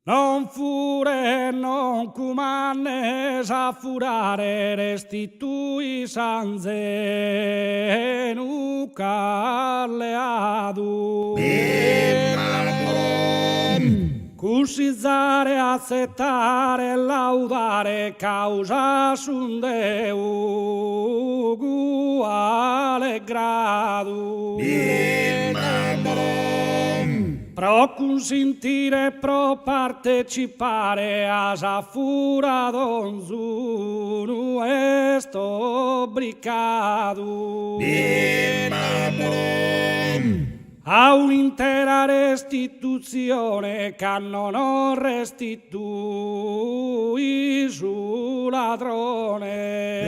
Non fure, non cumannes a furare, restitui sanze nuca alleadu. Cusizzare, accettare, laudare, causa sun Deu, uguale gradu. Pro consentire, pro partecipare, asa fura donzunu est obricadu. A un'intera restituzione che non restituì su ladrone.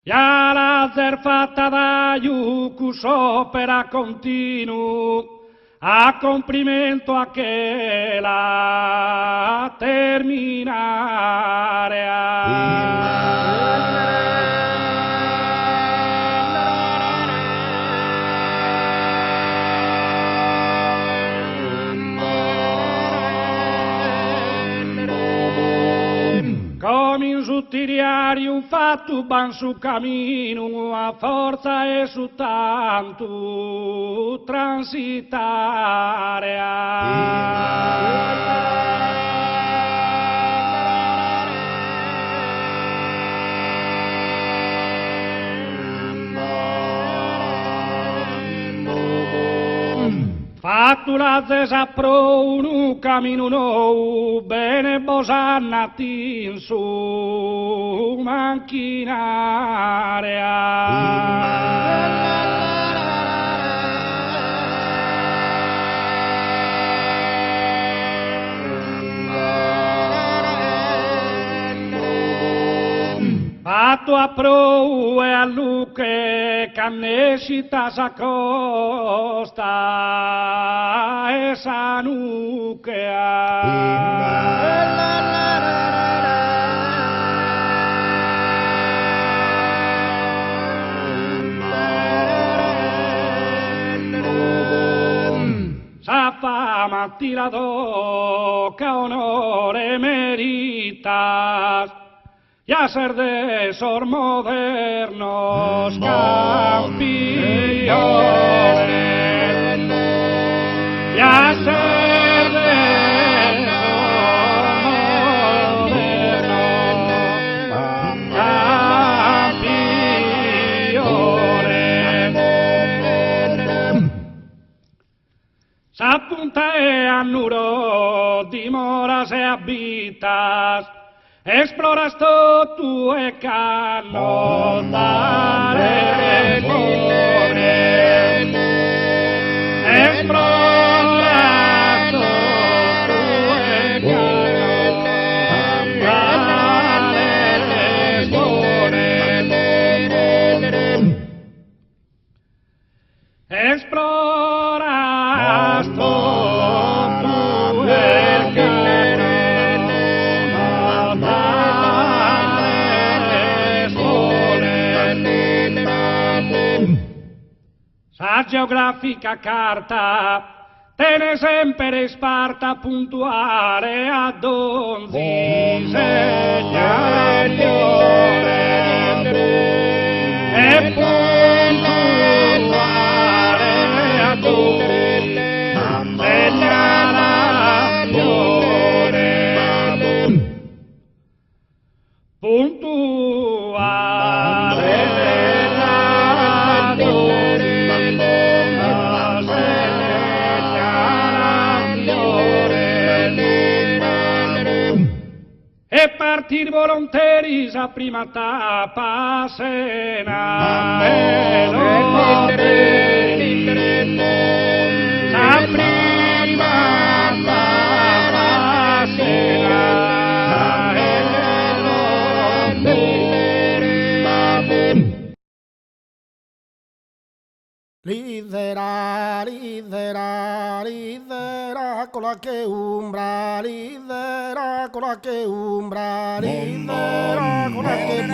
Ya la zerfata da iucus opera continu, a complimento a che la terminare. Come in suttiriarium fatto ban su cammino, a forza e su tanto transitare. Fatto la zesa pro un cammino nou, bene bosannati in su manchinarea. Fatto a pro e a luce cannescita s'accosta e sa fama tirado che onore merita. Ya ser de esos modernos campeones, ya ser de esos modernos campeones. S'appunta e annuro dimoras e abitas, esploras tu e cannotare cuore, esploras tu e cannotare cuore, esploras tu e la geografica carta tiene sempre Sparta puntuale a donzi segnalazione e puntuale a donzi segnalazione puntuale. E partir volontari sa prima tappa sena e sa prima tappa sena lidera, lidera, lidera con la che umbra, lidera con la che umbra, lidera con la che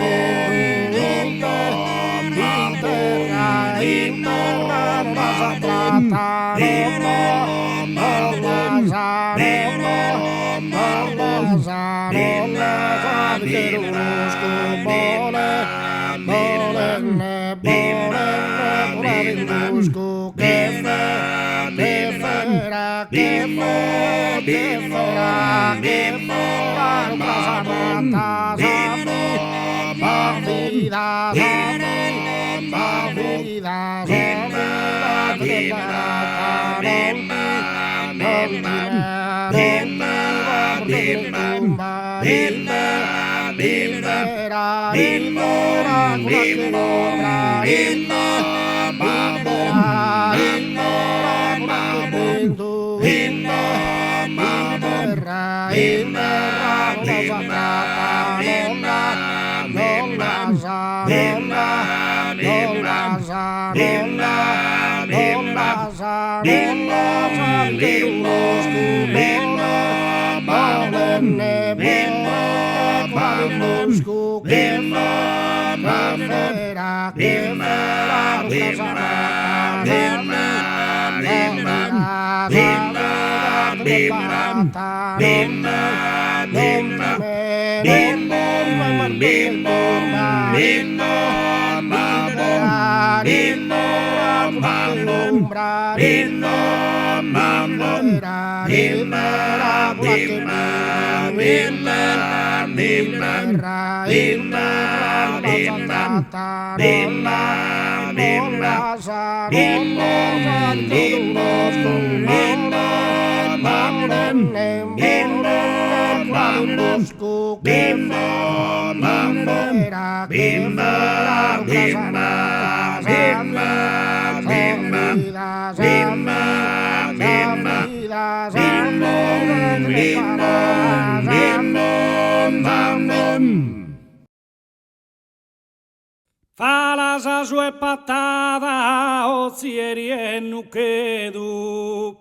Falasa sue patada otzierien nuke du,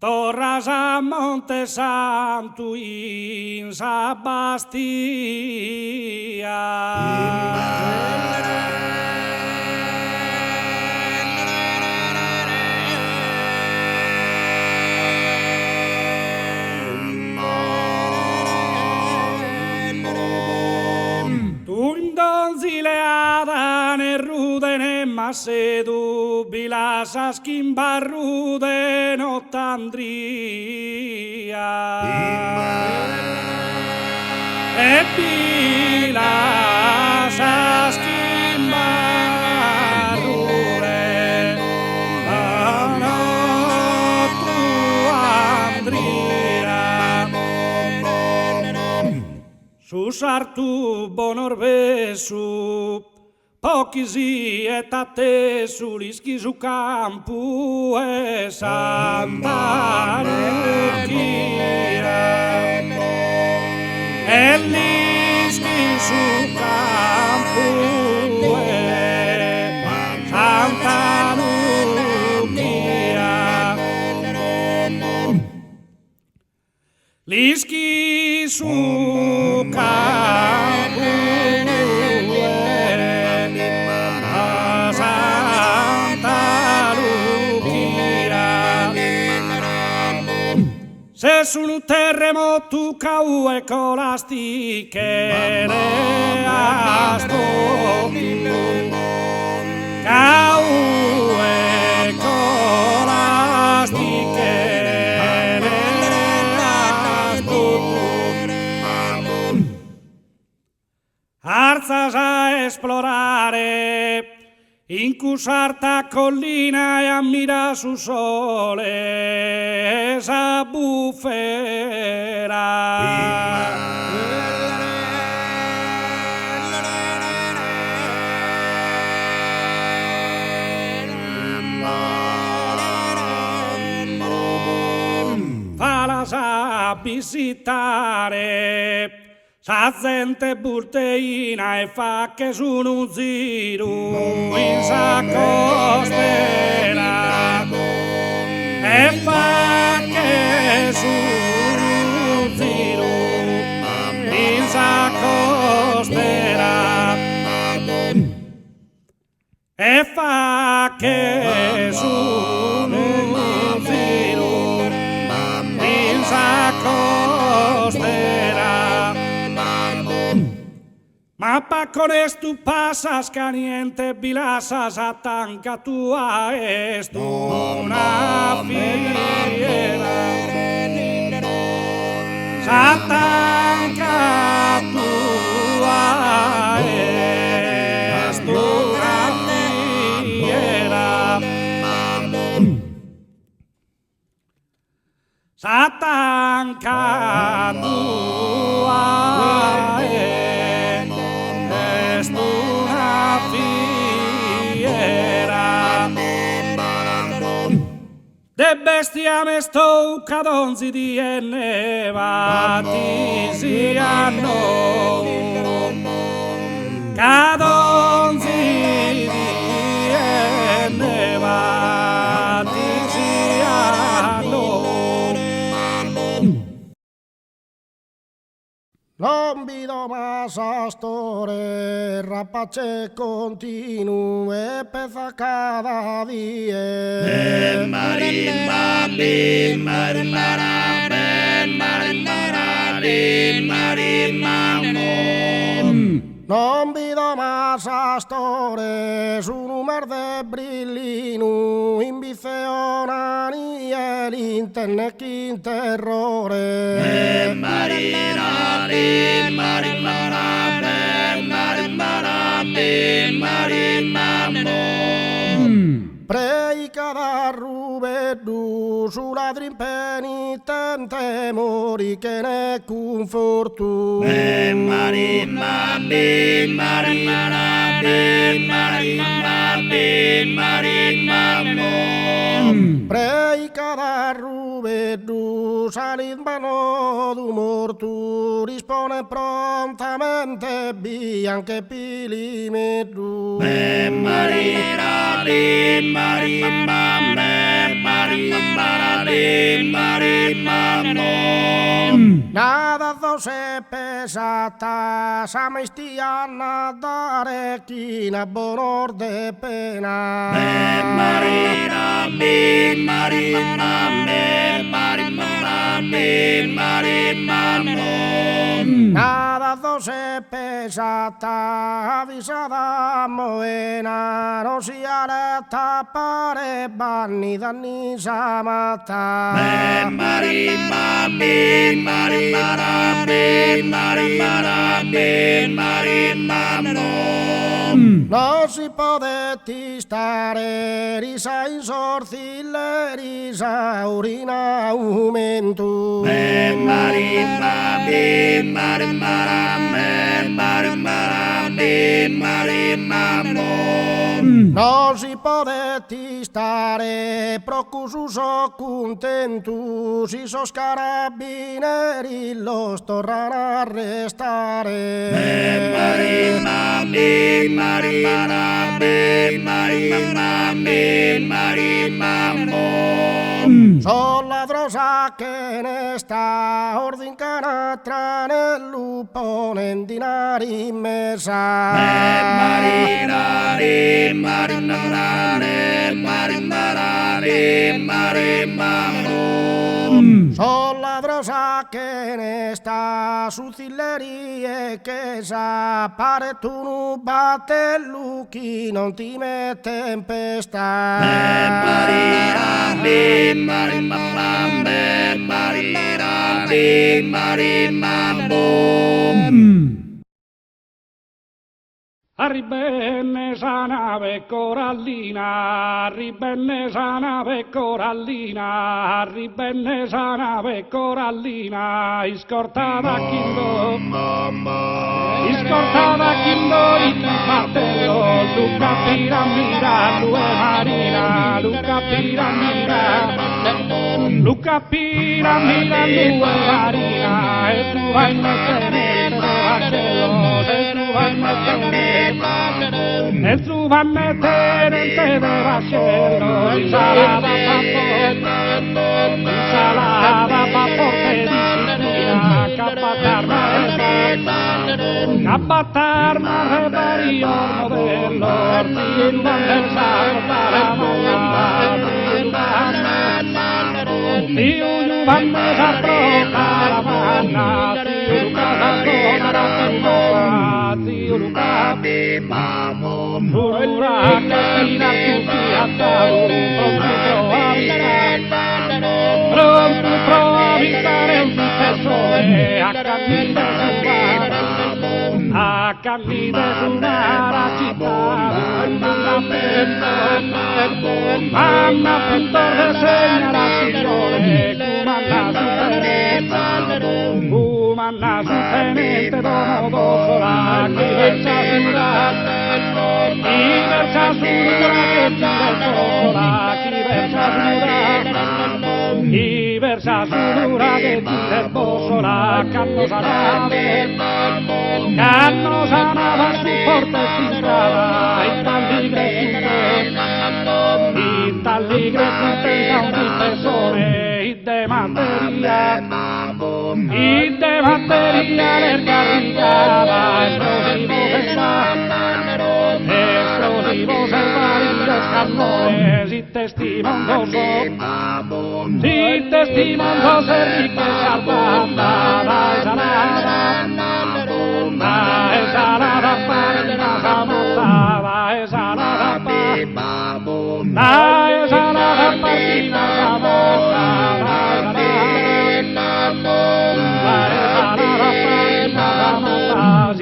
Torrasa Monte Santu in Sabastia. Zileadan erruden emasedu, bilasaskin barruden otandria. Bilasaskin barruden otandria. Susartu bonorbezu, pokizi eta tezu lizkizu kampu esan tarukira. Elizkizu kampu esan tarukira. Lizkizu kampu se sul terremoto caue colasticere astotu, caue colasticere astotu, arzas a esplorare incusarta collina e ammira su sole esa bufera. Falas a visitare sa gente burteina e fa che sono un ziro in sa costera e fa che sono un ziro in sa costera e fa che sono un ziro in sa costera. Ma pa' con esto pasas caliente bilasas atanca tua esto una fiera satanca tua esto una fiera satanca tua esto una fiera de bestiame sto cadonzi di ennevati siano cadonzi di ennevati siano. Non vedo más a storie, rapace continue, pezza cada dia. Non vedo más a storie, su numero de brillino, in bifeonani e l'internet che interrore. Preica da ruveddu sulla penitente mori che ne confortu. Preica da ruveddu salid mano du mortu rispone prontamente bianche pilimeddu. Nada se pesata, sa mestia nadare china bonor de pena. Nada se pesata, avisada moena, no si aleta pare banni danni samata. Non si podetti stare, risa in sorzille, risa urina aumento. Non si podetti stare, procususo contentus, i sos carabinieri los torran a arrestare. Son ladrosa che ne sta ordin canatra nel lupo nen dinari in mesa. Son ladrosa che ne sta su zillerie che sa pare tu nu batte lucchi non ti mette in pesta. Arribenne sa nave corallina, arribenne sa nave corallina, arribenne sa nave corallina, iscortata chindo, il martello, Luca Piramira, due marina, Luca Piramira, due marina, e tu vai a mettere vascello, e tu vai a mettere e tu vai a mettere in te de vascello, insalata paporte di Sicilia, cappatar mare pariorno dell'orti, il vanversano dalla Tiu vanno a caravana, tiu casa torna Pronto provvisare un difensore a Camille Sumara città, mamma pintor de señora signore, Cumanna su tenente dono dosola, chi versa sudura che gira sola, chi versa sudura che gira sola, canno sanava su porta e si strada, in talligre senza un difensore, in demanteria le caricava, esplosivo selvare los cannone, si testimonoso ser che salvata, la ensalada parina samata, la ensalada parina samata,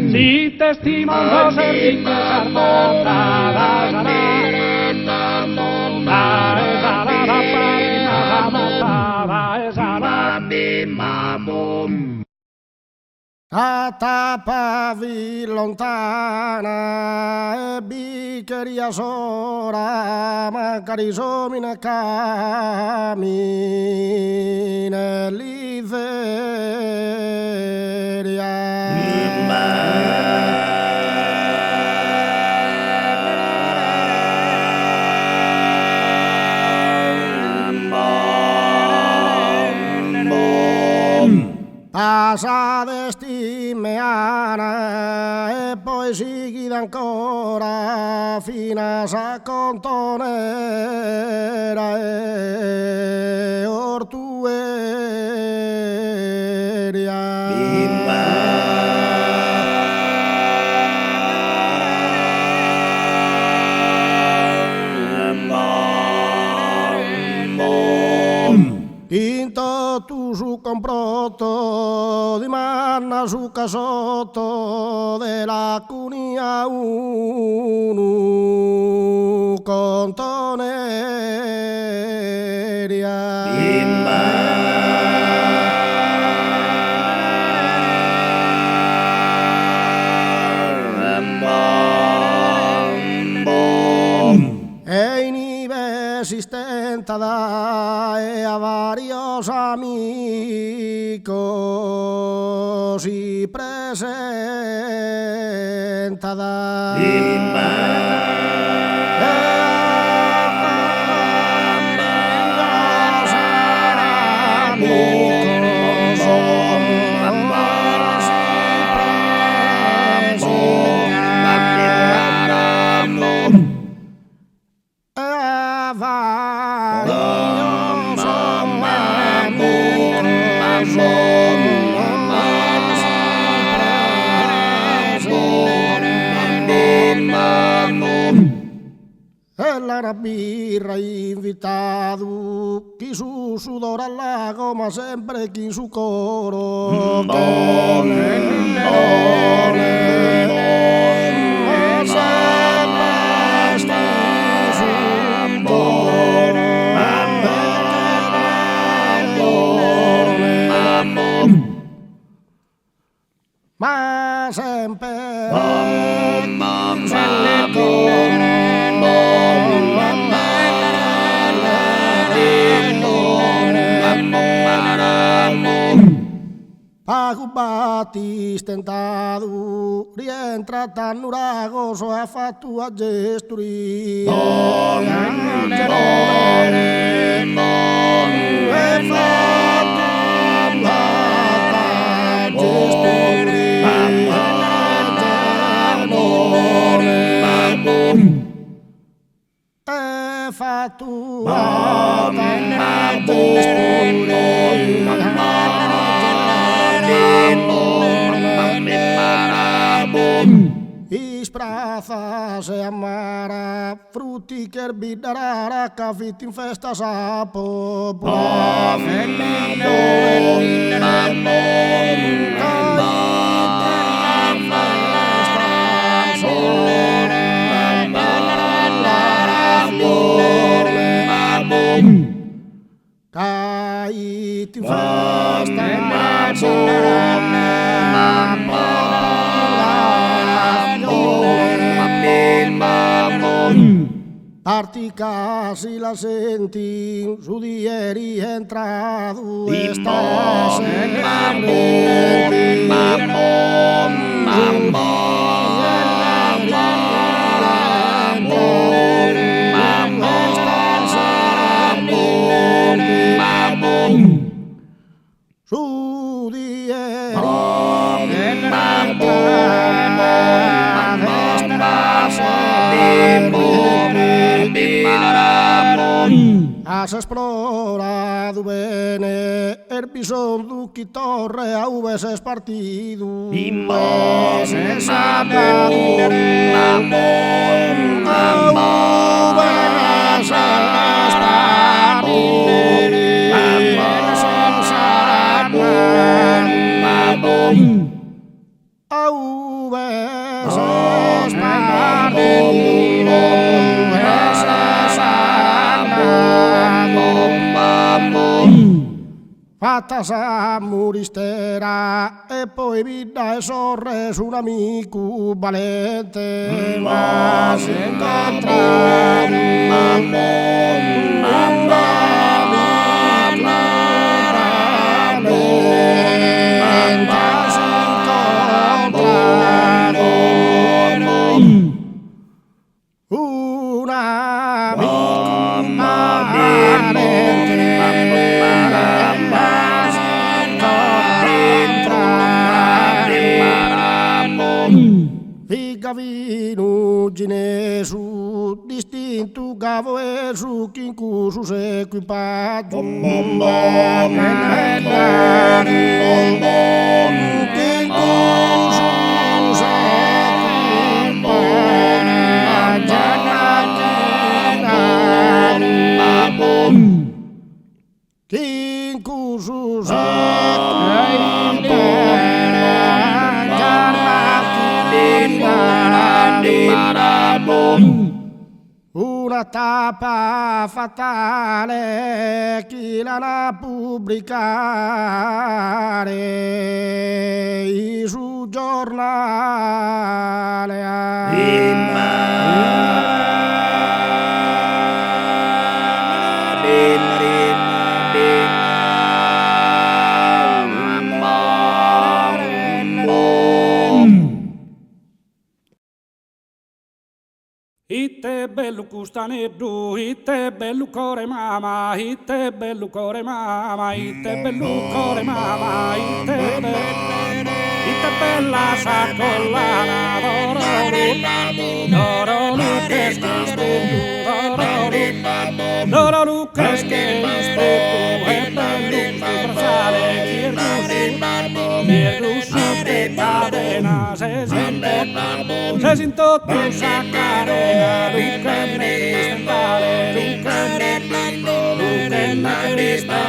si testimonoso ser che salvata, la ensalada parina samata, la ensalada A tappavi lontana e biccheria sora, magari somina cammina Passa d'estimeana e poi seguida ancora fino a contonera e ortueria. Pinto tu su comproto di manna su casotto della cunia unu contoneria. E inesistentada e a varios amigos y presentada. La birra invitado, chi su sudor al lago, ma sempre chi su coro. Ma sempre Pagubati stentado rientra tan uragoso a fatto a gesturi fatua Ispraza se amara, frutti che erbidarara, cafiti in festa sapo. Caiti in Parti casi la senti, su di ieri è entrato e stasera su di has explorado bene el bison du qui torre a uves partido es sabido fatta sa muristera e poi vida e sorre su un amico valente ma si incontrano Vino ginesu distinto gavo e su chincusu equipaggio una tappa fatale chi la pubblicare su giornale. Itte bello custaneddu, itte bello core mama, itte bello core mama, itte bello core mama, itte bella sacollana, doro lucas doro lucas che e bello bracciale, mirrusu te cadena, se sinto tu saccare,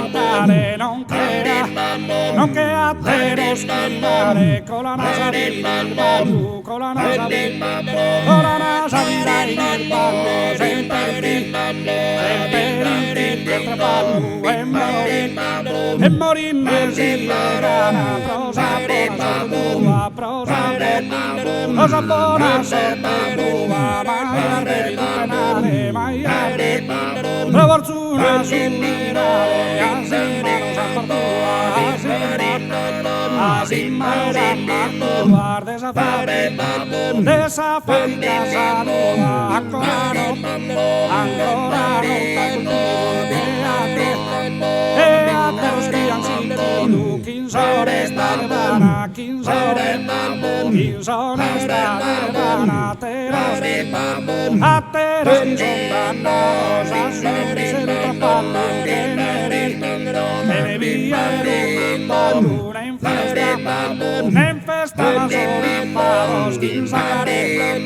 Lucca non che a te lo scappare con la nasa di ballo, con la nasa di ballo, sempre dietro ballo e morire si rana, prosa buona sotto tua, maiare, la fortuna sul mirare, desafare casa nuova, ancora e a te lo scrian sentito, chi sono state vana, chi sono state vana, a te lo scrian dannosa, sempre fallo, che ne via, ballo, in festa estaban solipados, quien sacaré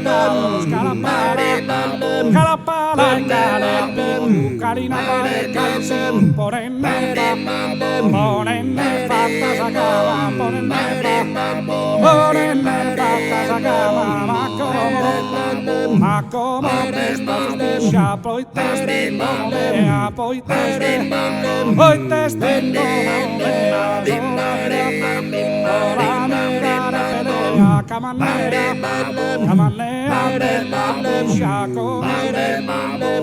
los calapala y calapum, calina para calcem, ponenme patas a cama, ponenme patas a cama, ma como despacia, poi testino mea, poi testino mea, camanea,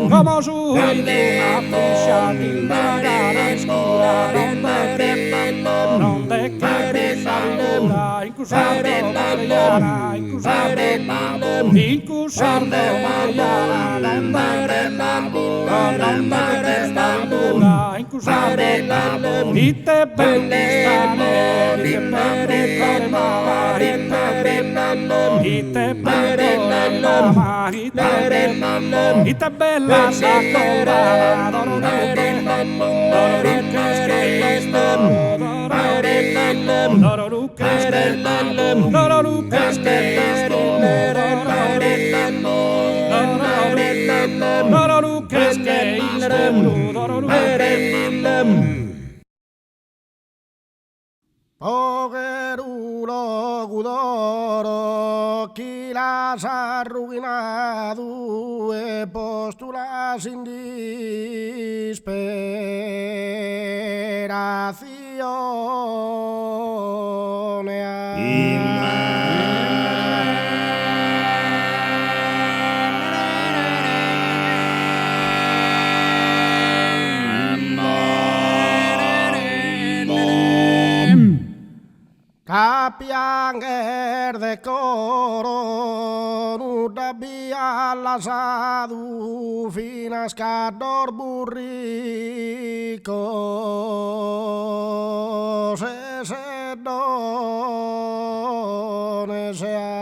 como su fiscia t'indagare scura, non te che sarda, incusardo Mariana, incusardo Mariana, incusardo, ite bellistane, ite ite bella sacora, Pogerulo gudoro, chi las arruinado e postulas in disperazione. Capianger de coro, nutabia lasadu, finas cador burricos, ese don sea.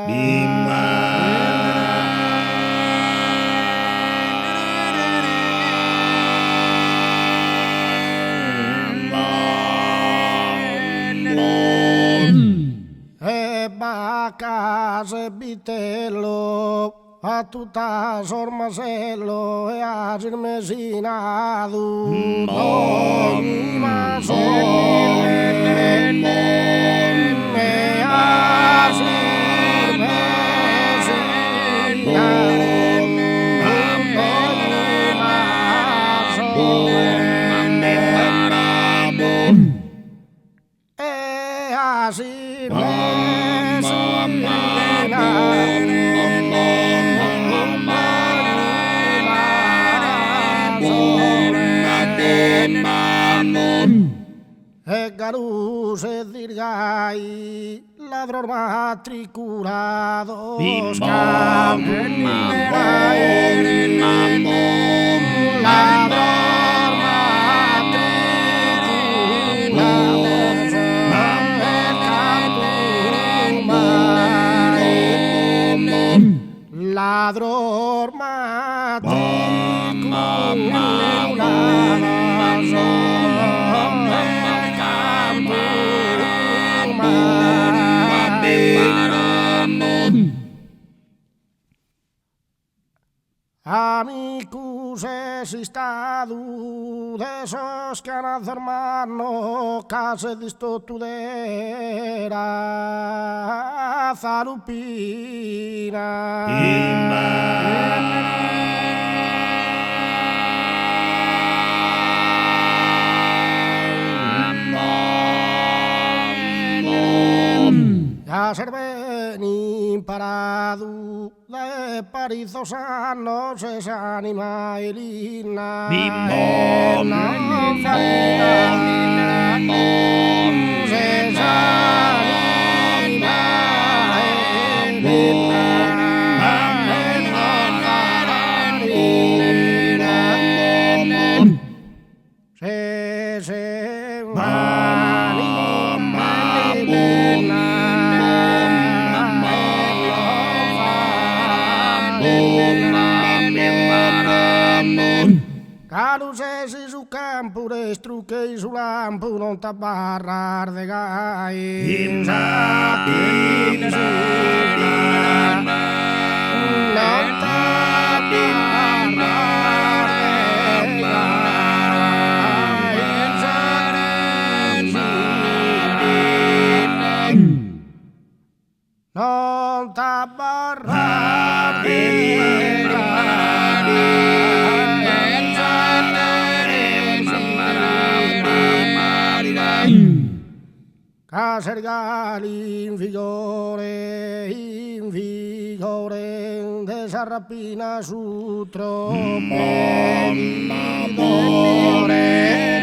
Vacas e vitello, a tutas ormasello e a girmesinado, ma e a Garus e dirgai ladrón matriculado ladrón Amicus existadu de esos que han hermano case disto tudera zarupina ya serveni paradu de parizos sanos es anima elina Caro sei su campo, strucchi su lampo, non t'abbarrar de gai. Non non t'abbarrar de Casergali in vigore, desarrapina su troppe di dolore,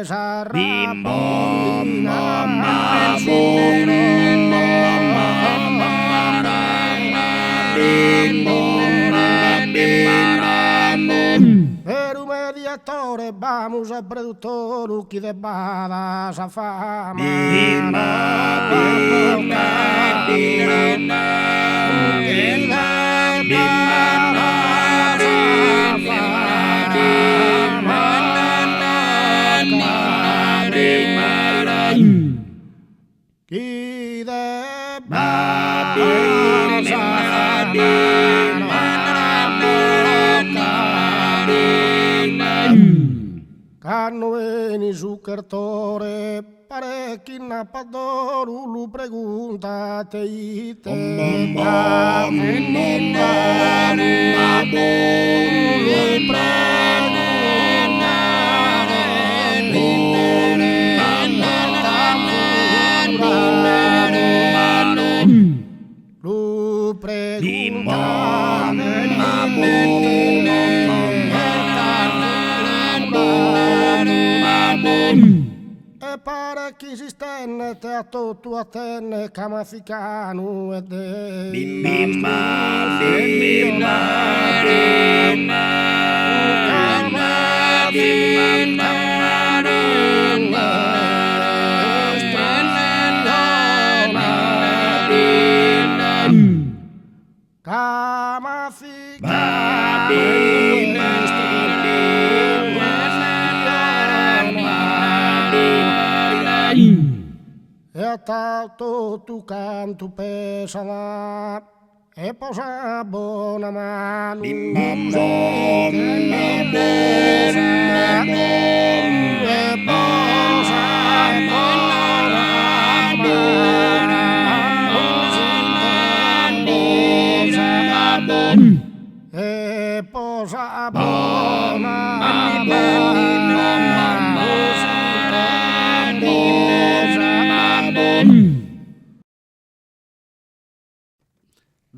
desarrapina su Per un mediatore vamos a produttore chi de bada sa fama chi de Canno veni su cartore, parecchi nappadoro, lu pregunta te ite. Lu pregunta e pare chi si stenne te a tutto a tenne camafficano e de e a tanto tu canto pesala e posa buona mano e posa buona mano e posa buona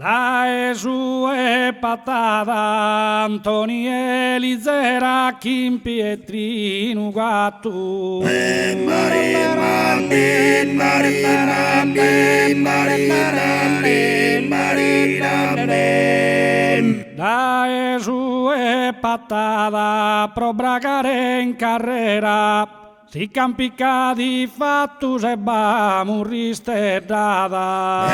Dai su e patada Antonieli zera Kim Pietrinu gattu Dai su e patada pro bragare in carrera si campica di fatto se bamu risteddata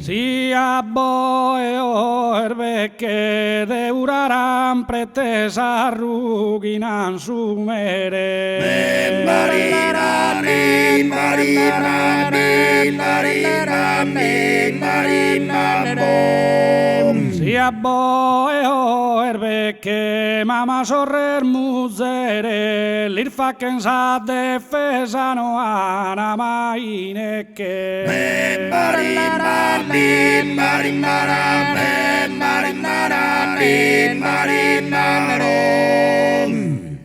si abboe o erbe che deuraran pretesa ruginan sumere si abboe o erbe che mama sorrer muzere l'irfaken sa defesano ana maine che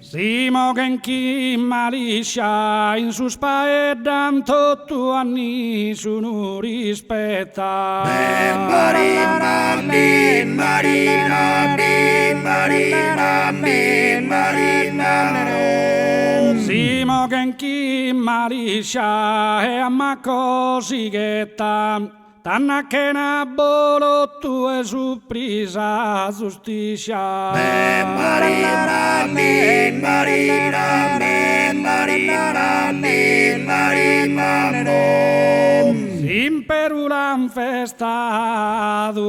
Simo genchi maliscia in su spaeddan tutto anni su nu rispetta Simo genchi maliscia e amma cosighetta Tannakena bolotu e surpresa giustizia. Marina, Imperulan festadu,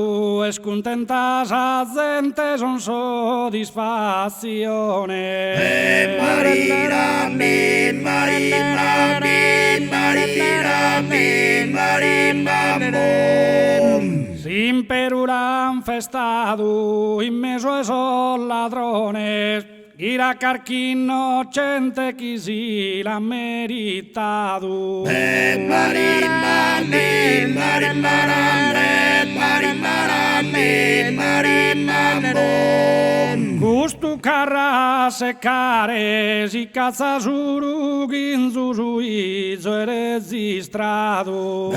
es contentas a gente son soddisfazione. Imperulan festadu, in mezzo a esos ladrones, gira carchino gente chi si l'ha meritato. Gustu carra seccare si cazza surughin zuzuizo e registrato.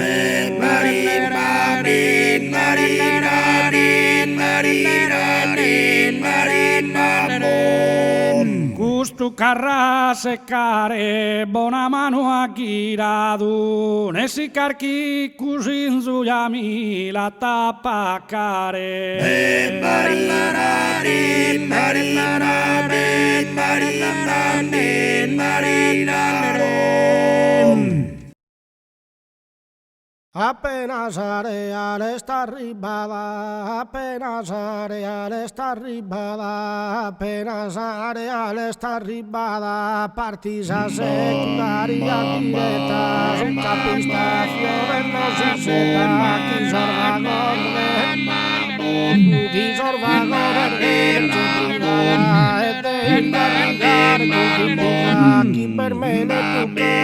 Gustu carra seccare bona mano a ghiradu ne si carchi cusin zugliami la tappacare. Apenas areal está arribada, apenas areal está arribada, apenas areal está arribada, partisa secundaria directa, un capistacio de los iseta, Quizorba goberner, aquí permele tuque,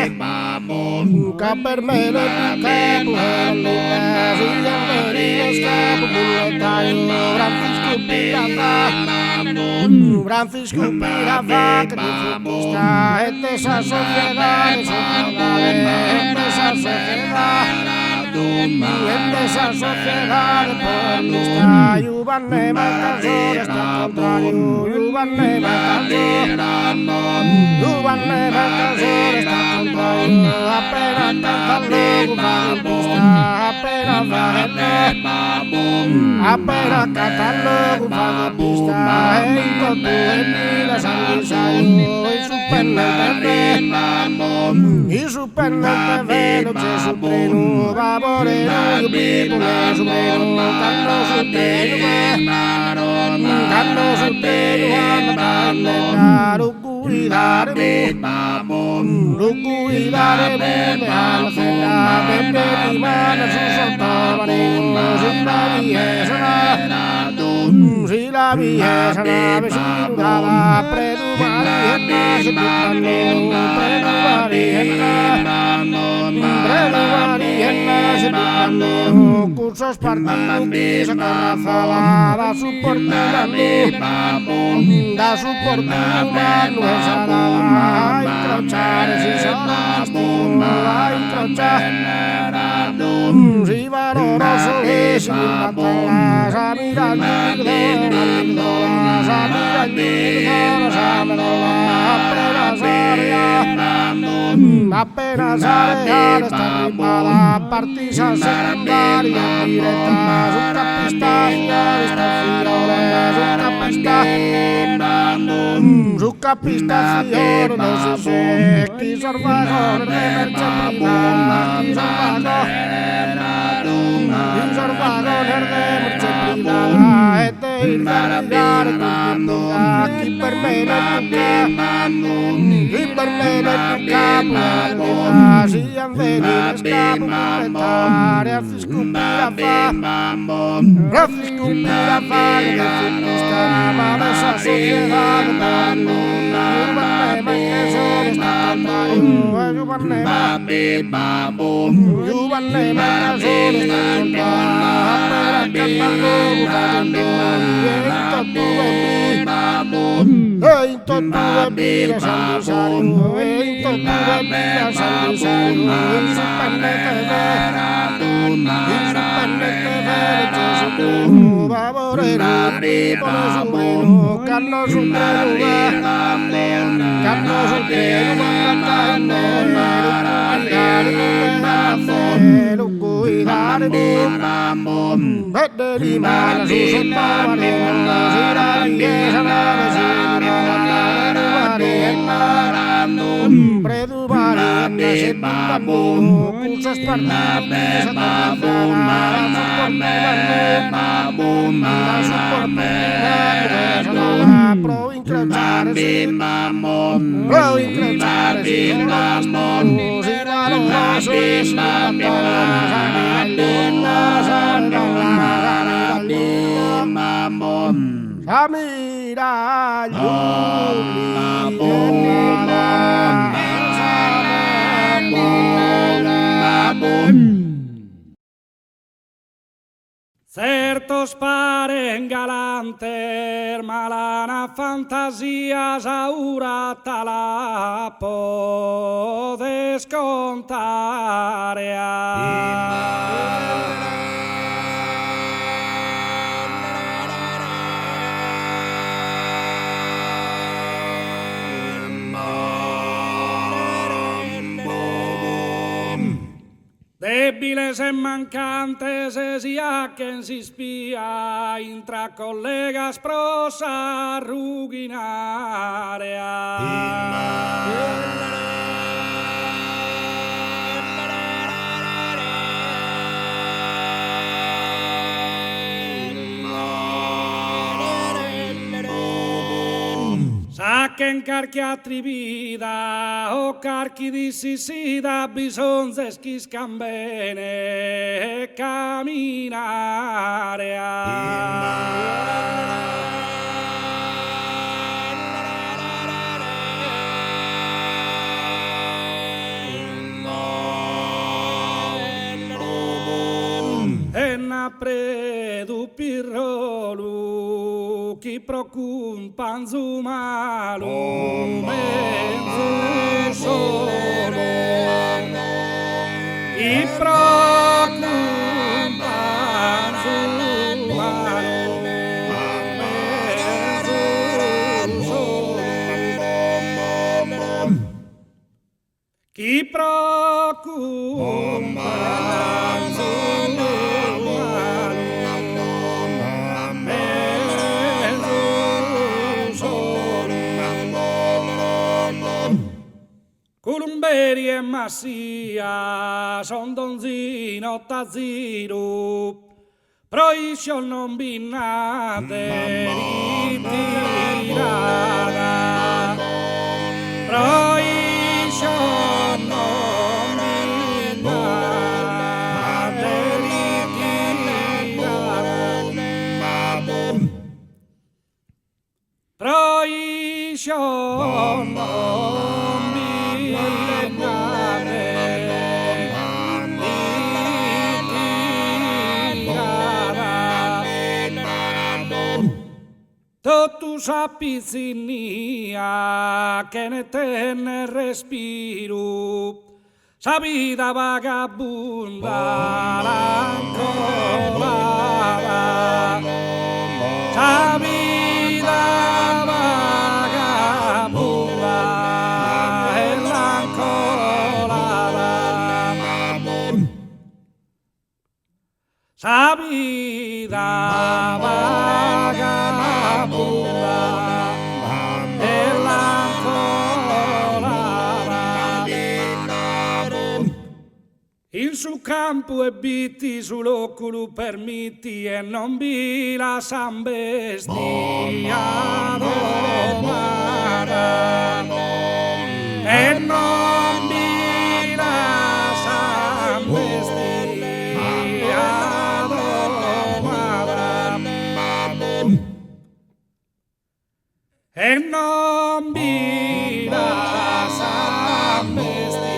nunca permele tuque, Francisco Pirata, que disfrutista en esa sociedad, en esa sociedad. En esa sociedad pueblista, Yubanne Malcazor está al contrario, Yubanne Malcazor está al contrario, apenas cantan luego vagabundista, apenas cantan luego vagabundista, en todo en la sanguisario, y su pendiente lo que su treno va por el pipone su treno, canto su treno, anda cuidarme, me alcena, bebe mi mano, su sotomanero, si la vieja la vecindada, predumaría, se predumaría, cursos partidos, acarrazada, da suport humano, ensalada, incrochar, si solas, incrochar, si valoroso es, si matalas, a mirar, apenas areal está arribada, partisa secundaria directa, su capista está fiores, su capista fior, no sé, quisorvagor de mercheprida, quisorvagor de mercheprida, aquí permele si han venido escapo planetaria, fiscupira fa, estaba de esa sociedad, cuidar vede di mala su Samira Certos paren galanter, malana fantasia saurata la podes contare Débiles e mancantes si a quien si spia intra collegas prosa Saquen carchi attribida o carchi di sisida bisonze schiscan bene e camminare e na predu pirrolu chi procun panzumalu menzu solo chi procun panzumalu menzu solo chi procun Columberi e Massia son donzino tazziru proiscio non binnate ritirata proiscio non binnate ritirata proiscio non tu sappi zinnia che ne tenne respiro sa vita vagabunda l'ancolava sa vita vagabunda e l'ancolava sa vita vagabunda in su campo e bitti sull'oculu permitti e non vi la san bestia domara e non vi la san bestia domara e non vi la san bestia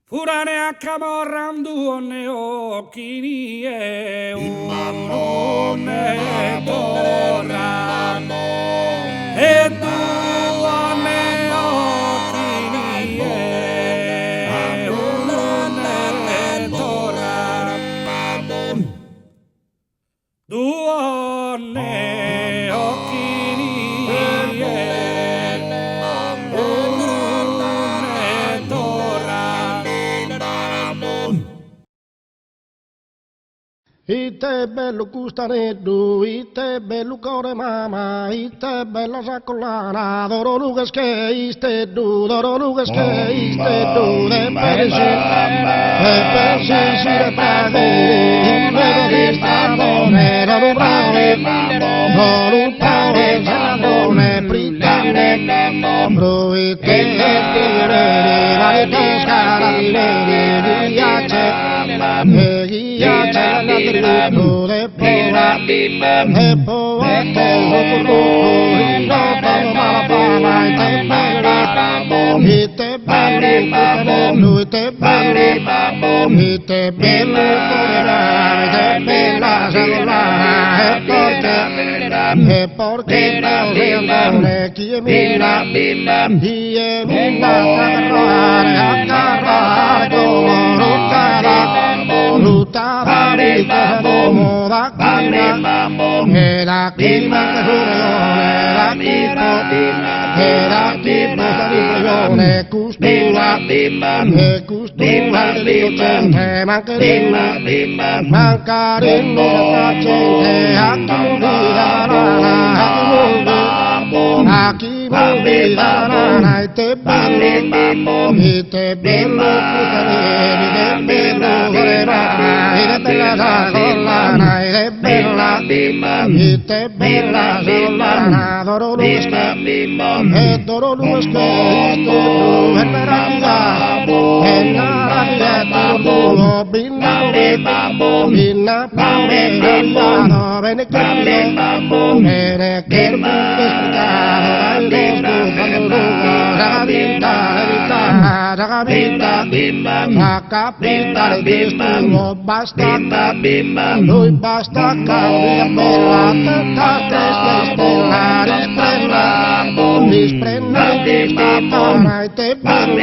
Furane a camorrandu ne occhini e uno ne torra e due ne occhini e uno ne torra due ne occhini e ite bello custaneddu, ite bello core mama, ite bella sacolana, doro lugas che isteddu, doro lugas che isteddu, de persi, si de pade, luego di stamone, doro brave, sandone, pritane, bruite, varitos carabineri, viace, tributo de pura, de poete, no todo malapana, y te bello, y te bello, porque ne chiemina, agarrar como lutada, como da era clima era tipo ne costura, gente, mancarino, aquí morirá, y te bello, y te bella solana, doro luz que en Navidad, bina, la capital destino basta, noi basta cambia per la testa stellare sprena e te bello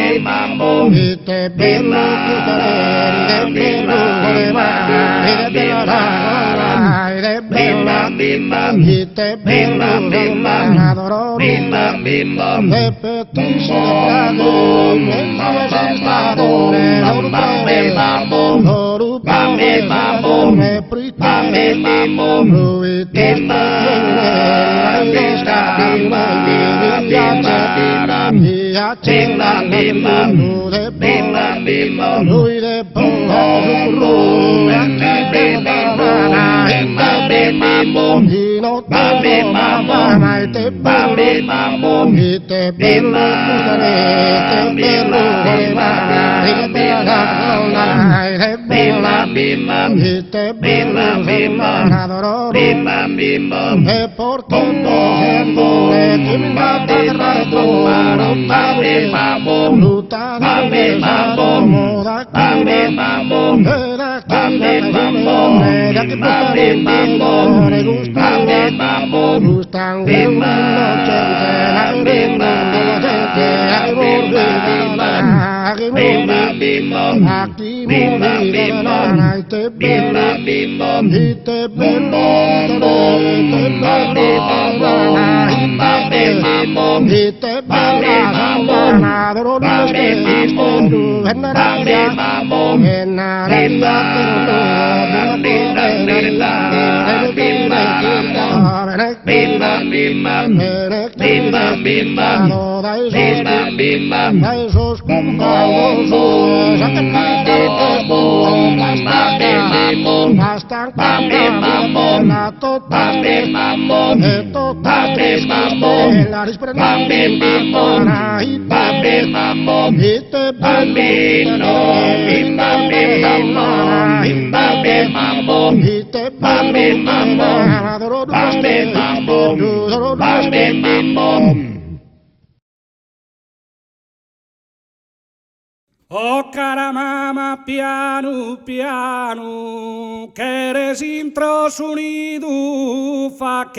Oh cara mama, piano, piano, que eres intro sonido fa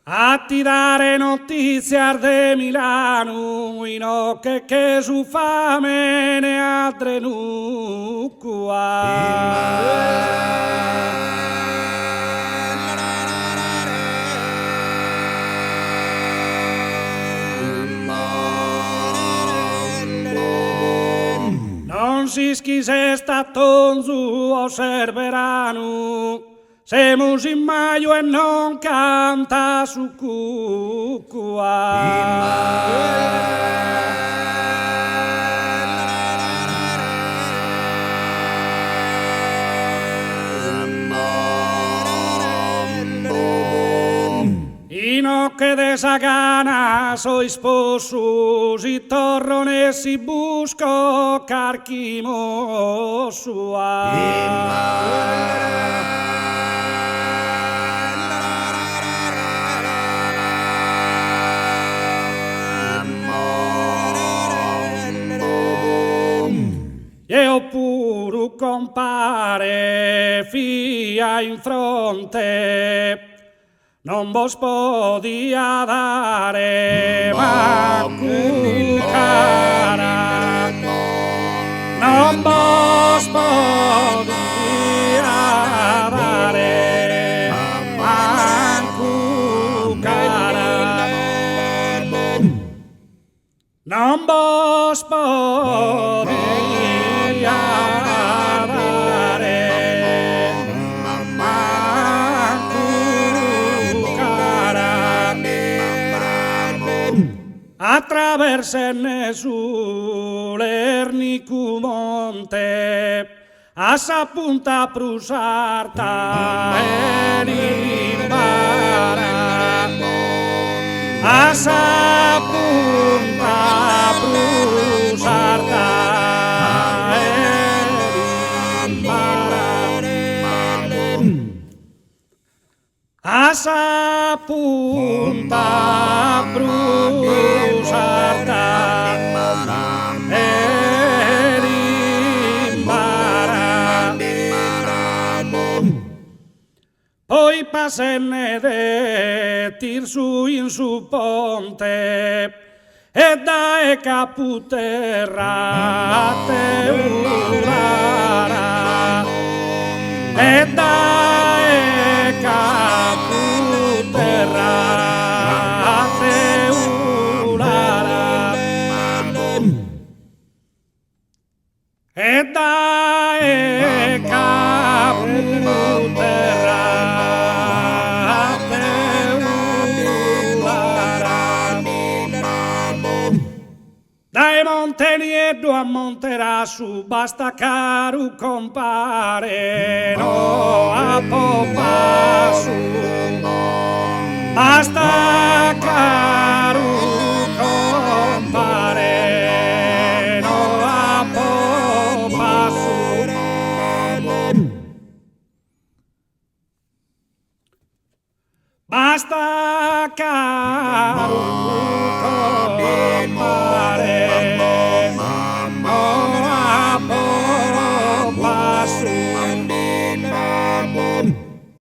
a ti dare notizias de Milano, y no che su fame ne altre nucua. chi se sta tonzu osserveranno, se in maio e non canta su cucua. No che de esa gana soy sposo, si torron e si busco carchimo sua. Io pure compare fia in fronte, non vos podia dare manco cara, non vos podia dare manco cara, non vos podia attraversene sull'ernico monte, a sa punta prusarta e l'imbara, a sa punta prusarta e l'imbara, a sa punta prusarta e l'imbara, poi passenne de tir su in su ponte e da e caputerra te urara e da e caputerra te urara e da e caputerra te urara. Dai Monteniedo a Monterasu basta caro compare, no a Popasu basta caro compare, no a Popasu basta caro